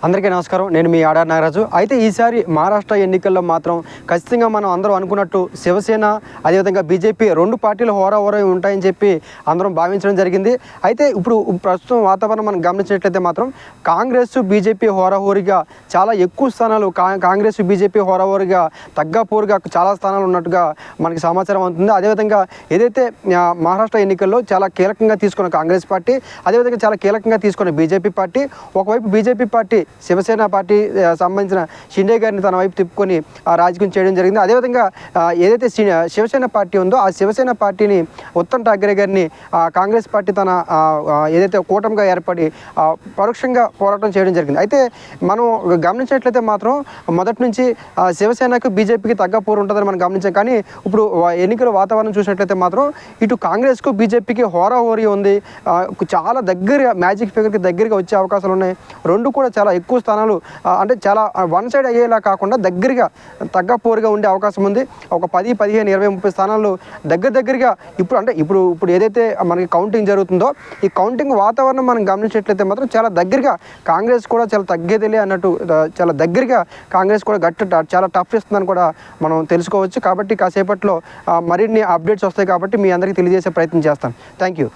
అందరికీ నమస్కారం. నేను మీ ఆడార్ నాగరాజు. అయితే ఈసారి మహారాష్ట్ర ఎన్నికల్లో మాత్రం ఖచ్చితంగా మనం అందరూ అనుకున్నట్టు శివసేన అదేవిధంగా బీజేపీ రెండు పార్టీలు హోరాహోరీ ఉంటాయని చెప్పి అందరం భావించడం జరిగింది. అయితే ఇప్పుడు ప్రస్తుతం వాతావరణం మనం గమనించినట్లయితే మాత్రం కాంగ్రెస్ బీజేపీ హోరాహోరీగా చాలా ఎక్కువ స్థానాలు కాంగ్రెస్ బీజేపీ హోరాహోరీగా తగ్గపోరుగా చాలా స్థానాలు ఉన్నట్టుగా మనకి సమాచారం అవుతుంది. అదేవిధంగా ఏదైతే మహారాష్ట్ర ఎన్నికల్లో చాలా కీలకంగా తీసుకున్న కాంగ్రెస్ పార్టీ, అదేవిధంగా చాలా కీలకంగా తీసుకున్న బీజేపీ పార్టీ, ఒకవైపు బీజేపీ పార్టీ శివసేన పార్టీ సంబంధించిన షిండే గారిని తన వైపు తిప్పుకొని రాజకీయం చేయడం జరిగింది. అదేవిధంగా ఏదైతే శివసేన పార్టీ ఉందో ఆ శివసేన పార్టీని ఉత్తమ్ ఠాక్రే గారిని కాంగ్రెస్ పార్టీ తన ఏదైతే కూటమిగా ఏర్పడి పరోక్షంగా పోరాటం చేయడం జరిగింది. అయితే మనం గమనించినట్లయితే మాత్రం మొదటి నుంచి శివసేనకు బీజేపీకి తగ్గపోరు ఉంటుందని మనం గమనించాం. కానీ ఇప్పుడు ఎన్నికల వాతావరణం చూసినట్లయితే మాత్రం ఇటు కాంగ్రెస్కు బీజేపీకి హోరాహోరీ ఉంది. చాలా దగ్గరగా మ్యాజిక్ ఫిగర్కి దగ్గరగా వచ్చే అవకాశాలు ఉన్నాయి. రెండు కూడా చాలా ఎక్కువ స్థానాలు అంటే చాలా వన్ సైడ్ అయ్యేలా కాకుండా దగ్గరగా తగ్గపోరుగా ఉండే అవకాశం ఉంది. ఒక 10, 15, 20, 30 స్థానాలు దగ్గరగా ఇప్పుడు ఏదైతే మనకి కౌంటింగ్ జరుగుతుందో ఈ కౌంటింగ్ వాతావరణం మనం గమనించినట్లయితే మాత్రం చాలా దగ్గరగా కాంగ్రెస్ కూడా చాలా తగ్గేదిలే అన్నట్టు చాలా దగ్గరగా కాంగ్రెస్ కూడా చాలా టఫ్ ఇస్తుందని కూడా మనం తెలుసుకోవచ్చు. కాబట్టి కాసేపట్లో మరిన్ని అప్డేట్స్ వస్తాయి కాబట్టి మీ అందరికీ తెలియజేసే ప్రయత్నం చేస్తాను. Thank you.